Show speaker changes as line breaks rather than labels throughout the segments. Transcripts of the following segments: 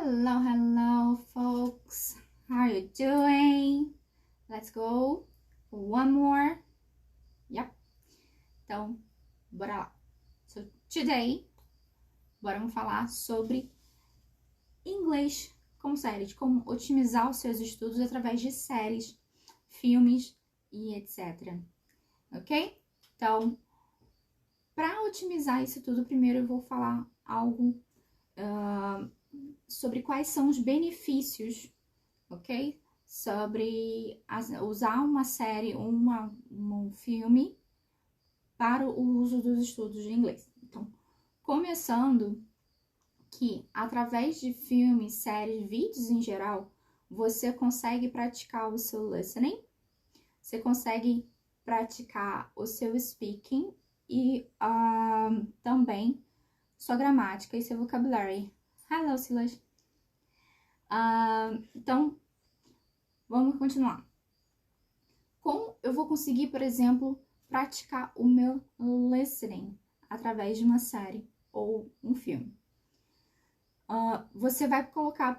Hello, hello, folks. How are you doing? Let's go for one more. Yep. Então, bora lá. So, today, vamos falar sobre inglês como série, de como otimizar os seus estudos através de séries, filmes e etc. Ok? Então, para otimizar isso tudo, primeiro eu vou falar algo sobre quais são os benefícios, ok? Sobre usar uma série, um filme para o uso dos estudos de inglês. Então, começando que através de filmes, séries, vídeos em geral, você consegue praticar o seu listening, você consegue praticar o seu speaking e também sua gramática e seu vocabulário. Hello, Silas. Então, vamos continuar. Como eu vou conseguir, por exemplo, praticar o meu listening através de uma série ou um filme? Você vai colocar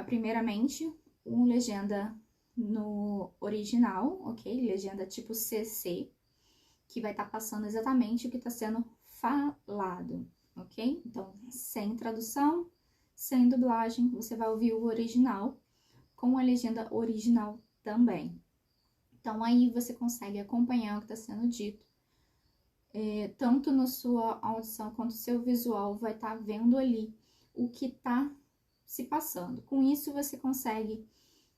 primeiramente uma legenda no original, ok? Legenda tipo CC, que vai estar passando exatamente o que está sendo falado, ok? Então, sem tradução, sem dublagem, você vai ouvir o original com a legenda original também. Então, aí você consegue acompanhar o que está sendo dito. Tanto na sua audição quanto no seu visual vai estar vendo ali o que está se passando. Com isso, você consegue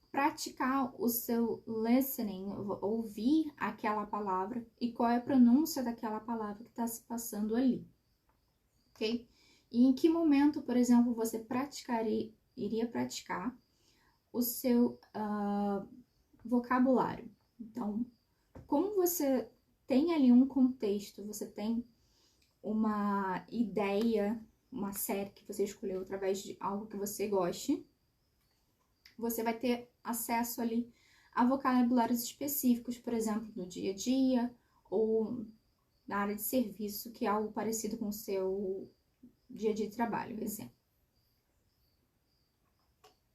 praticar o seu listening, ouvir aquela palavra e qual é a pronúncia daquela palavra que está se passando ali, ok? E em que momento, por exemplo, você iria praticar o seu vocabulário. Então, como você tem ali um contexto, você tem uma ideia, uma série que você escolheu através de algo que você goste, você vai ter acesso ali a vocabulários específicos, por exemplo, no dia a dia ou na área de serviço, que é algo parecido com o seu dia a dia de trabalho, por exemplo.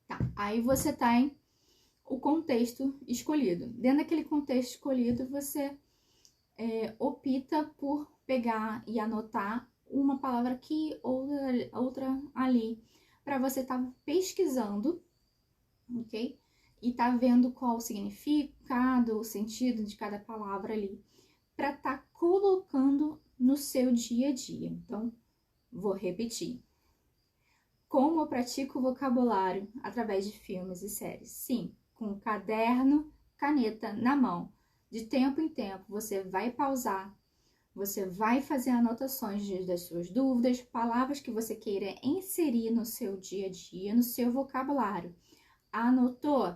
Tá, aí você tem o contexto escolhido. Dentro daquele contexto escolhido, você opta por pegar e anotar uma palavra aqui, outra ali, para você estar pesquisando, ok? E tá vendo qual o significado, o sentido de cada palavra ali, para estar colocando no seu dia a dia. Então, vou repetir. Como eu pratico o vocabulário através de filmes e séries? Sim, com caderno, caneta na mão. De tempo em tempo, você vai pausar, você vai fazer anotações das suas dúvidas, palavras que você queira inserir no seu dia a dia, no seu vocabulário. Anotou?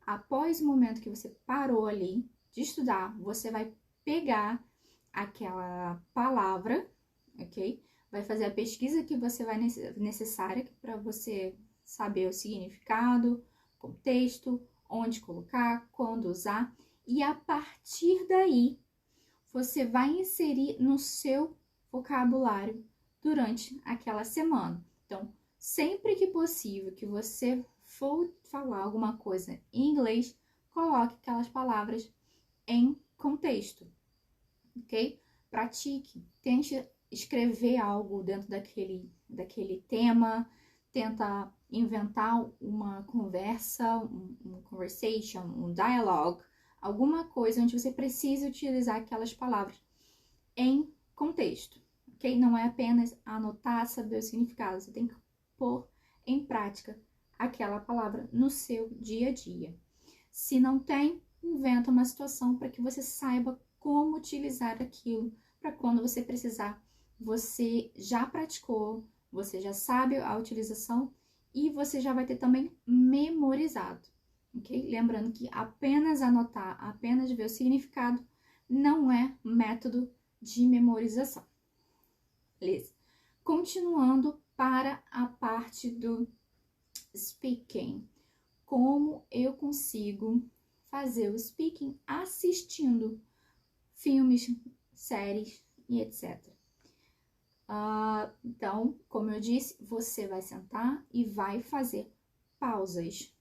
Após o momento que você parou ali de estudar, você vai pegar aquela palavra, ok? Vai fazer a pesquisa que você vai necessária para você saber o significado, contexto, onde colocar, quando usar, e a partir daí você vai inserir no seu vocabulário durante aquela semana. Então, sempre que possível que você for falar alguma coisa em inglês, coloque aquelas palavras em contexto, ok? Pratique, tente escrever algo dentro daquele tema, tenta inventar uma conversa, um conversation, um dialogue, alguma coisa onde você precise utilizar aquelas palavras em contexto, ok? Não é apenas anotar, saber o significado, você tem que pôr em prática aquela palavra no seu dia a dia. Se não tem, inventa uma situação para que você saiba como utilizar aquilo, para quando você precisar, você já praticou, você já sabe a utilização e você já vai ter também memorizado, ok? Lembrando que apenas anotar, apenas ver o significado, não é método de memorização. Beleza? Continuando para a parte do speaking. Como eu consigo fazer o speaking assistindo filmes, séries e etc. Então, como eu disse, você vai sentar e vai fazer pausas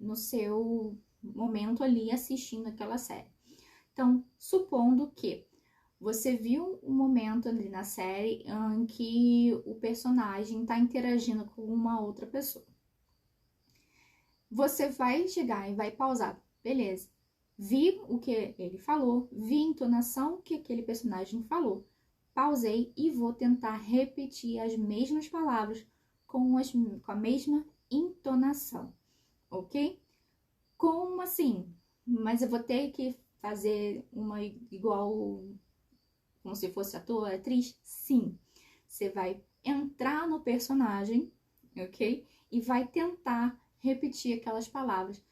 no seu momento ali assistindo aquela série. Então, supondo que você viu um momento ali na série em que o personagem está interagindo com uma outra pessoa. Você vai chegar e vai pausar. Beleza. Vi o que ele falou, vi a entonação que aquele personagem falou. Pausei e vou tentar repetir as mesmas palavras com a mesma entonação. Ok? Como assim? Mas eu vou ter que fazer uma igual, como se fosse ator, atriz? Sim. Você vai entrar no personagem, ok? E vai tentar repetir aquelas palavras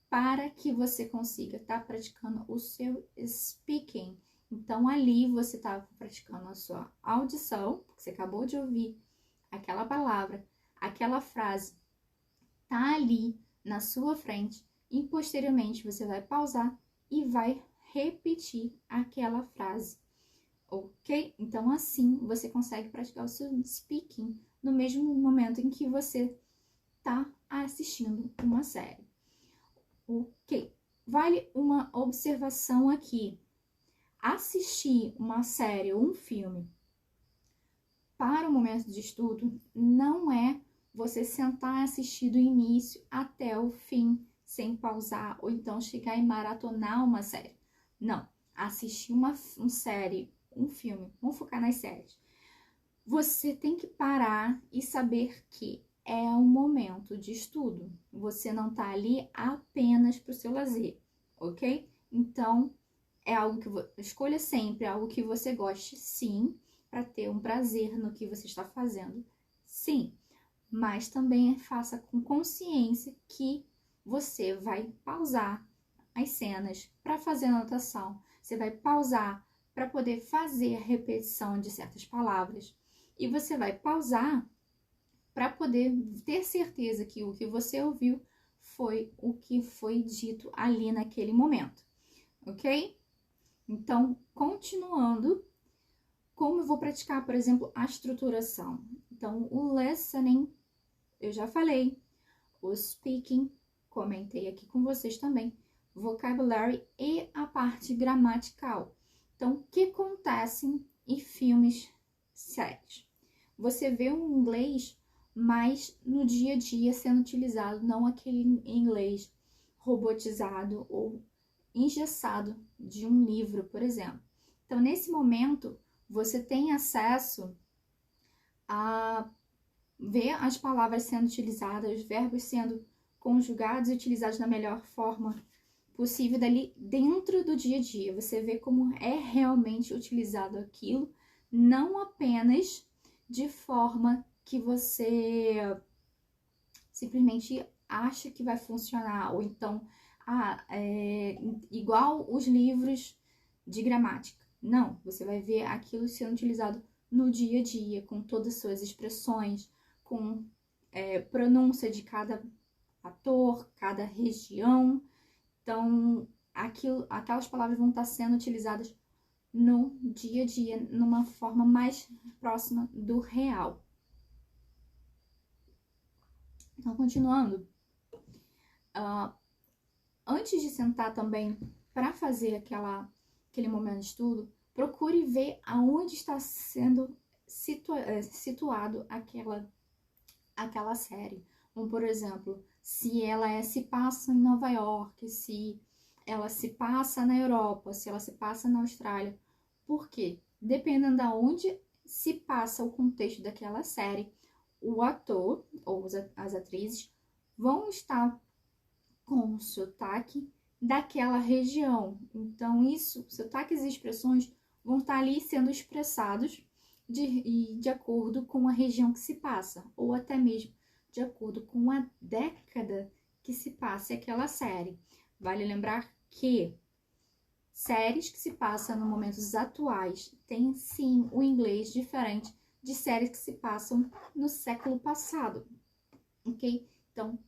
para que você consiga estar praticando o seu speaking. Então, ali você está praticando a sua audição, porque você acabou de ouvir aquela palavra, aquela frase tá ali na sua frente e posteriormente você vai pausar e vai repetir aquela frase, ok? Então, assim você consegue praticar o seu speaking no mesmo momento em que você tá assistindo uma série. Ok, vale uma observação aqui. Assistir uma série ou um filme para o momento de estudo não é você sentar e assistir do início até o fim, sem pausar, ou então chegar e maratonar uma série. Não, assistir uma série, um filme, vamos focar nas séries. Você tem que parar e saber que é um momento de estudo. Você não está ali apenas para o seu lazer, ok? Então, é algo que escolha sempre algo que você goste, sim, para ter um prazer no que você está fazendo, sim. Mas também faça com consciência que você vai pausar as cenas para fazer anotação. Você vai pausar para poder fazer a repetição de certas palavras. E você vai pausar para poder ter certeza que o que você ouviu foi o que foi dito ali naquele momento, ok? Então, continuando, como eu vou praticar, por exemplo, a estruturação? Então, o listening, eu já falei, o speaking, comentei aqui com vocês também, vocabulary e a parte gramatical. Então, o que acontece em filmes, séries? Você vê um inglês mais no dia a dia sendo utilizado, não aquele inglês robotizado ou engessado de um livro, por exemplo. Então, nesse momento, você tem acesso a ver as palavras sendo utilizadas, os verbos sendo conjugados e utilizados da melhor forma possível dali dentro do dia a dia. Você vê como é realmente utilizado aquilo, não apenas de forma que você simplesmente acha que vai funcionar, ou então, igual os livros de gramática. Não, você vai ver aquilo sendo utilizado no dia a dia, com todas as suas expressões, com pronúncia de cada ator, cada região. Então, aquelas palavras vão estar sendo utilizadas no dia a dia, numa forma mais próxima do real. Então, continuando, antes de sentar também para fazer aquele momento de estudo, procure ver aonde está sendo situado aquela série. Como, por exemplo, se ela se passa em Nova York, se ela se passa na Europa, se ela se passa na Austrália. Por quê? Dependendo de onde se passa o contexto daquela série, o ator ou as atrizes vão estar com o sotaque daquela região. Então, sotaques e expressões vão estar ali sendo expressados de acordo com a região que se passa, ou até mesmo de acordo com a década que se passa aquela série. Vale lembrar que séries que se passam nos momentos atuais têm sim o inglês diferente de séries que se passam no século passado, ok? Então,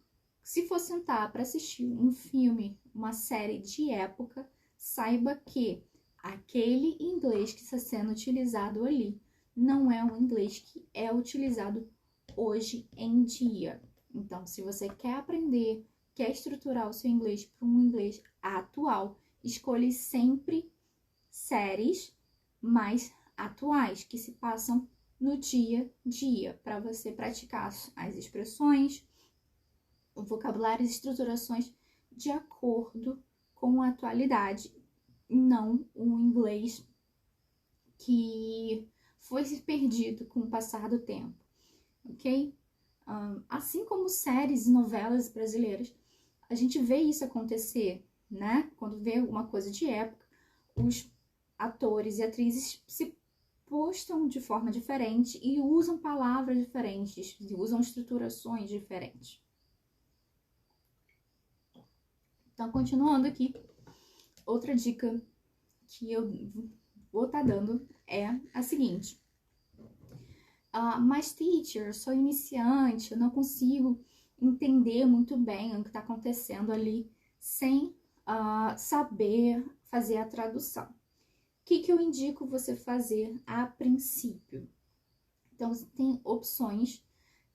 se for sentar para assistir um filme, uma série de época, saiba que aquele inglês que está sendo utilizado ali não é o inglês que é utilizado hoje em dia. Então, se você quer aprender, quer estruturar o seu inglês para um inglês atual, escolhe sempre séries mais atuais, que se passam no dia a dia, para você praticar as expressões, o vocabulário e as estruturações de acordo com a atualidade, não o inglês que foi se perdido com o passar do tempo, ok? Assim como séries e novelas brasileiras, a gente vê isso acontecer, né? Quando vê alguma coisa de época, os atores e atrizes se postam de forma diferente e usam palavras diferentes, usam estruturações diferentes. Então, continuando aqui, outra dica que eu vou estar dando é a seguinte. Mas teacher, sou iniciante, eu não consigo entender muito bem o que está acontecendo ali sem saber fazer a tradução. O que eu indico você fazer a princípio? Então, você tem opções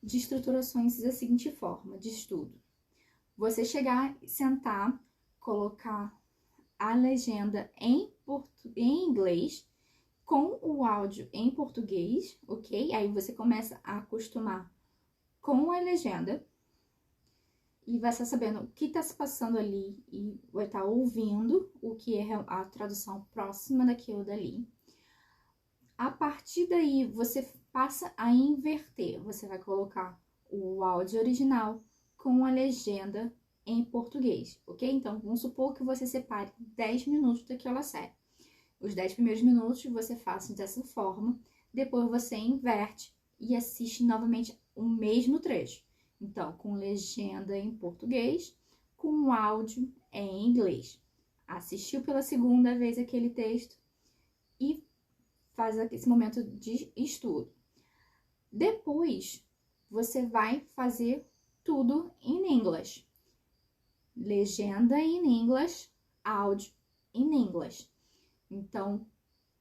de estruturações da seguinte forma, de estudo. Você chegar, sentar, colocar a legenda em inglês com o áudio em português, ok? Aí você começa a acostumar com a legenda e vai estar sabendo o que está se passando ali e vai estar ouvindo o que é a tradução próxima daquilo dali. A partir daí, você passa a inverter. Você vai colocar o áudio original com a legenda em português, ok? Então, vamos supor que você separe 10 minutos daquela série. Os 10 primeiros minutos você faça dessa forma, depois você inverte e assiste novamente o mesmo trecho. Então, com legenda em português, com áudio em inglês. Assistiu pela segunda vez aquele texto e faz esse momento de estudo. Depois, você vai fazer tudo em inglês. Legenda em inglês, áudio em inglês. Então,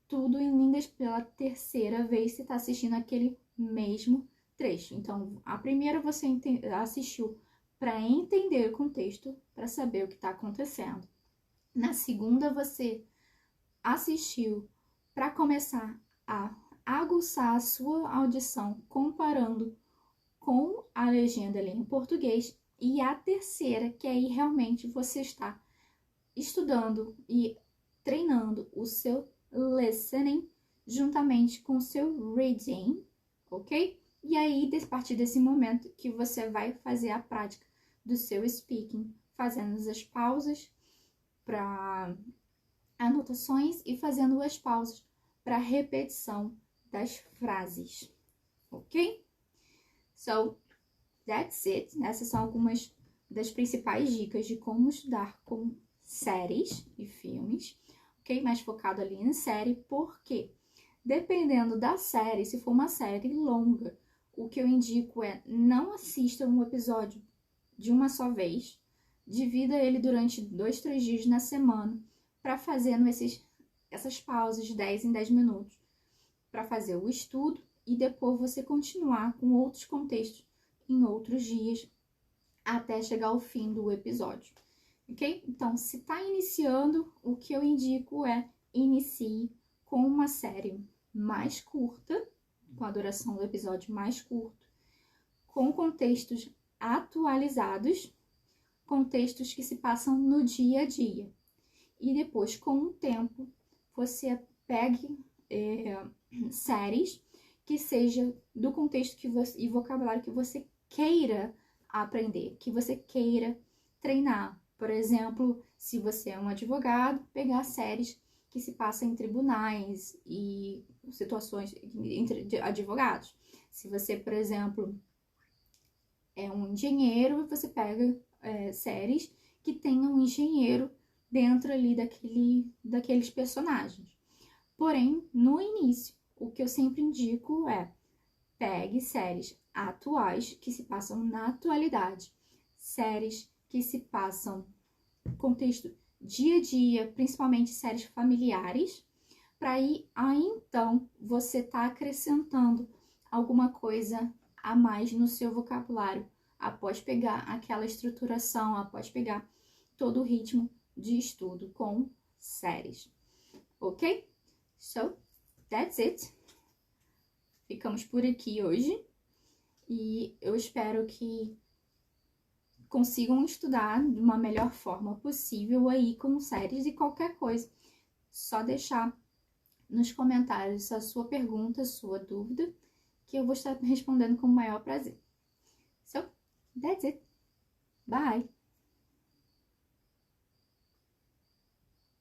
tudo em inglês pela terceira vez você está assistindo aquele mesmo trecho. Então, a primeira você assistiu para entender o contexto, para saber o que está acontecendo. Na segunda, você assistiu para começar a aguçar a sua audição, comparando com a legenda ali em português. E a terceira, que aí realmente você está estudando e treinando o seu listening juntamente com o seu reading, ok? E aí, a partir desse momento que você vai fazer a prática do seu speaking, fazendo as pausas para anotações e fazendo as pausas para repetição das frases, ok? So, that's it. Essas são algumas das principais dicas de como estudar com séries e filmes, ok? Mais focado ali em série, porque dependendo da série, se for uma série longa, o que eu indico é não assista um episódio de uma só vez, divida ele durante 2, 3 dias na semana, para fazendo essas pausas de 10 em 10 minutos, para fazer o estudo e depois você continuar com outros contextos em outros dias, até chegar ao fim do episódio, ok? Então, se está iniciando, o que eu indico é inicie com uma série mais curta, com a duração do episódio mais curto, com contextos atualizados, contextos que se passam no dia a dia. E depois, com o tempo, você pegue séries que seja do contexto e vocabulário que você queira aprender, que você queira treinar. Por exemplo, se você é um advogado, pegar séries que se passam em tribunais e situações entre advogados. Se você, por exemplo, é um engenheiro, você pega séries que tenham um engenheiro dentro ali daqueles personagens. Porém, no início, o que eu sempre indico é pegue séries atuais que se passam na atualidade, séries que se passam contexto dia a dia, principalmente séries familiares, para aí então você tá acrescentando alguma coisa a mais no seu vocabulário, após pegar aquela estruturação, após pegar todo o ritmo de estudo com séries. Ok? So, that's it. Ficamos por aqui hoje e eu espero que consigam estudar de uma melhor forma possível aí com séries e qualquer coisa. Só deixar nos comentários a sua pergunta, a sua dúvida, que eu vou estar respondendo com o maior prazer. So, that's it. Bye!